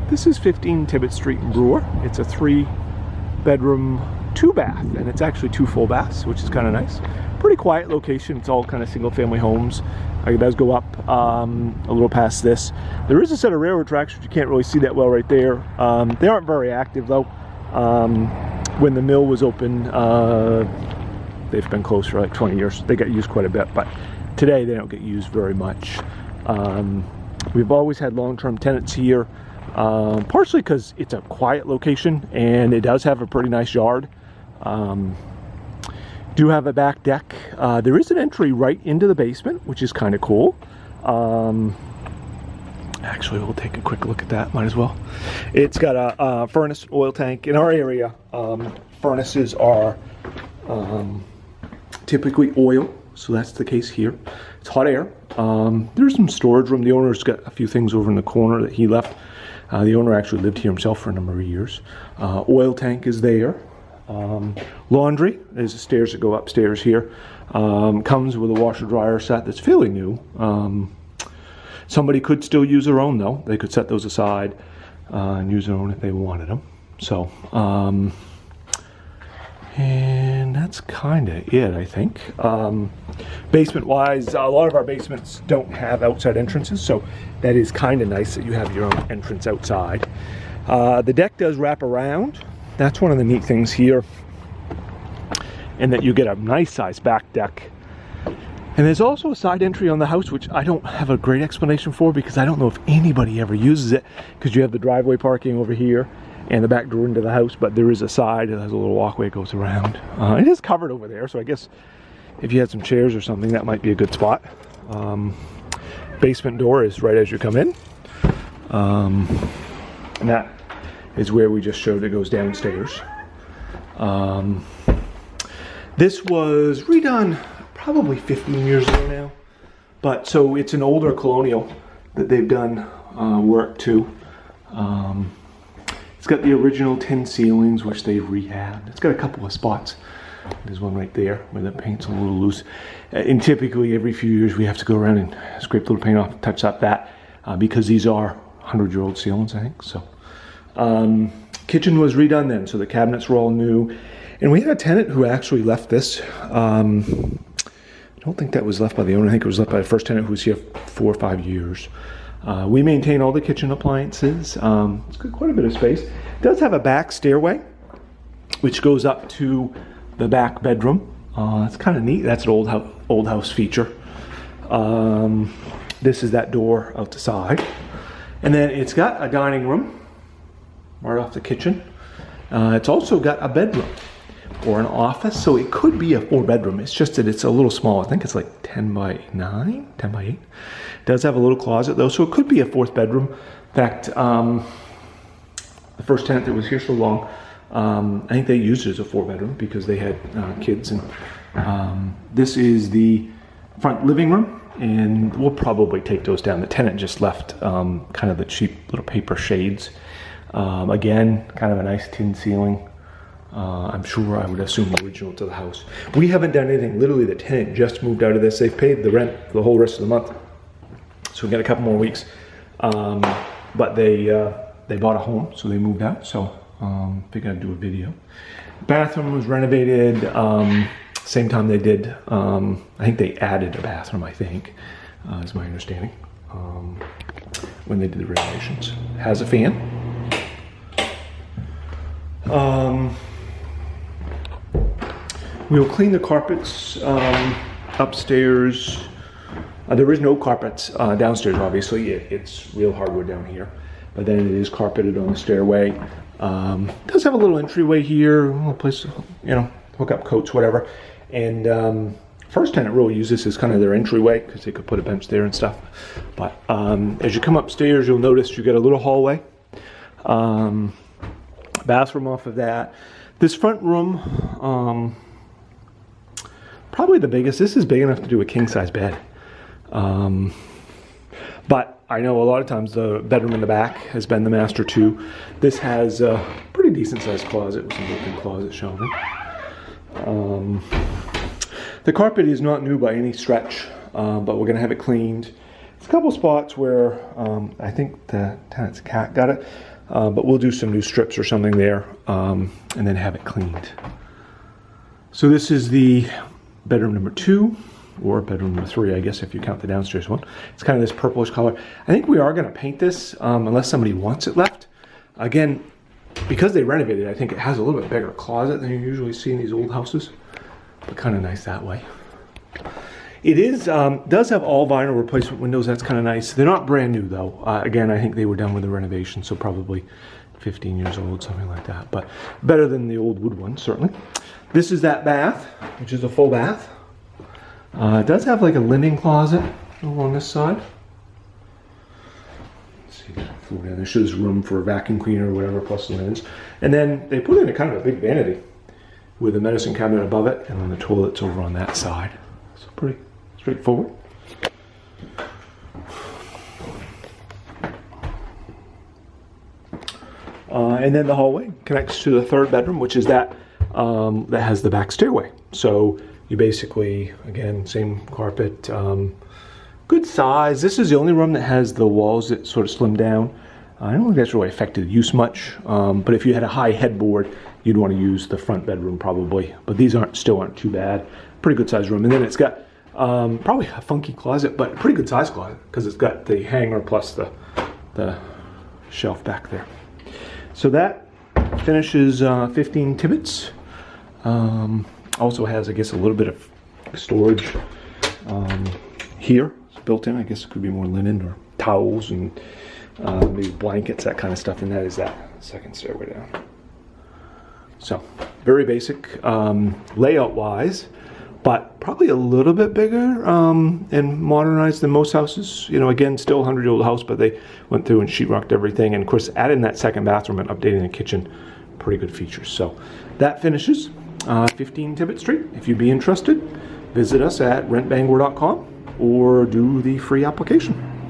This is 15 Tibbetts Street in Brewer. It's a 3-bedroom, 2-bath, and it's actually 2 full baths, which is kind of nice. Pretty quiet location. It's all kind of single-family homes. It does go up a little past this. There is a set of railroad tracks, which you can't really see that well right there. They aren't very active though. When the mill was open, they've been closed for like 20 years. They got used quite a bit, but today they don't get used very much. We've always had long-term tenants here, partially because it's a quiet location and it does have a pretty nice yard. Do have a back deck. There is an entry right into the basement, which is kind of cool. Actually, we'll take a quick look at that, might as well. It's got a furnace, oil tank. In our area, furnaces are typically oil, so that's the case here. It's hot air. There's some storage room. The owner's got a few things over in the corner that he left. The owner actually lived here himself for a number of years. Oil tank is there. Laundry, there's the stairs that go upstairs here. Comes with a washer dryer set that's fairly new. Somebody could still use their own though. They could set those aside and use their own if they wanted them. So, and that's kind of it, I think. Basement wise, a lot of our basements don't have outside entrances, so that is kind of nice that you have your own entrance outside. The deck does wrap around. That's one of the neat things here, and that you get a nice sized back deck. And there's also a side entry on the house, which I don't have a great explanation for because I don't know if anybody ever uses it, because you have the driveway parking over here and the back door into the house, but there is a side that has a little walkway that goes around. It is covered over there, so I guess if you had some chairs or something, that might be a good spot. Basement door is right as you come in. And that is where we just showed it goes downstairs. This was redone probably 15 years ago now, but so it's an older colonial that they've done work to. It's got the original tin ceilings, which they've rehabbed. It's got a couple of spots. There's one right there where the paint's a little loose. And typically every few years we have to go around and scrape a little paint off, touch up that, because these are 100-year-old ceilings, I think. So, kitchen was redone then, so the cabinets were all new. And we had a tenant who actually left this. I don't think that was left by the owner. I think it was left by the first tenant who was here 4 or 5 years. We maintain all the kitchen appliances. It's got quite a bit of space. It does have a back stairway, which goes up to the back bedroom. It's kind of neat. That's an old house feature. This is that door out the side. And then it's got a dining room right off the kitchen. It's also got a bedroom or an office, so it could be a 4-bedroom. It's just that it's a little small. I think it's like 10 by 9, 10 by 8. It does have a little closet though, so it could be a 4th bedroom. In fact, the first tenant that was here so long, I think they used it as a 4-bedroom because they had kids. And this is the front living room, and we'll probably take those down. The tenant just left kind of the cheap little paper shades. Again, kind of a nice tin ceiling. I'm sure, I would assume, original to the house. We haven't done anything. Literally, the tenant just moved out of this. They've paid the rent for the whole rest of the month, so we got a couple more weeks. But they bought a home, so they moved out. So figured I'd do a video. Bathroom was renovated same time they did. I think they added a bathroom. I think is my understanding when they did the renovations. Has a fan. We'll clean the carpets upstairs. There is no carpets downstairs, obviously. It's real hardwood down here. But then it is carpeted on the stairway. It does have a little entryway here, a little place to, hook up coats, whatever. And first tenant really used this as kind of their entryway because they could put a bench there and stuff. But as you come upstairs, you'll notice you get a little hallway. Bathroom off of that. This front room, probably the biggest. This is big enough to do a king-size bed. But I know a lot of times the bedroom in the back has been the master too. This has a pretty decent sized closet with some built-in closet shelving. The carpet is not new by any stretch, but we're gonna have it cleaned. There's a couple spots where I think the tenant's cat got it. but we'll do some new strips or something there, and then have it cleaned. So this is the bedroom number 2, or bedroom number 3, I guess, if you count the downstairs one. It's kind of this purplish color. I think we are going to paint this, unless somebody wants it left. Again, because they renovated it, I think it has a little bit bigger closet than you usually see in these old houses, but kind of nice that way. It is does have all vinyl replacement windows. That's kind of nice. They're not brand new though. Again, I think they were done with the renovation, so probably 15 years old, something like that. But better than the old wood one, certainly. This is that bath, which is a full bath. It does have like a linen closet along this side. Let's see, there shows room for a vacuum cleaner or whatever, plus the linens. And then they put in a kind of a big vanity with a medicine cabinet above it, and then the toilet's over on that side. So pretty straightforward. And then the hallway connects to the 3rd bedroom, which is that that has the back stairway. So you basically, again, same carpet, good size. This is the only room that has the walls that sort of slim down. I don't think that's really affected use much, but if you had a high headboard, you'd want to use the front bedroom probably. But these still aren't too bad. Pretty good size room. And then it's got probably a funky closet, but a pretty good size closet because it's got the hanger plus the shelf back there. So that finishes 15 Tibbetts. Also has, I guess, a little bit of storage here. It's built in. I guess it could be more linen or towels and maybe blankets, that kind of stuff. And that is that 2nd stairway down. So very basic layout-wise, but probably a little bit bigger and modernized than most houses. You know, again, still a 100-year-old house, but they went through and sheetrocked everything. And of course, adding that 2nd bathroom and updating the kitchen, pretty good features. So that finishes 15 Tibbetts Street. If you'd be interested, visit us at rentbangor.com or do the free application.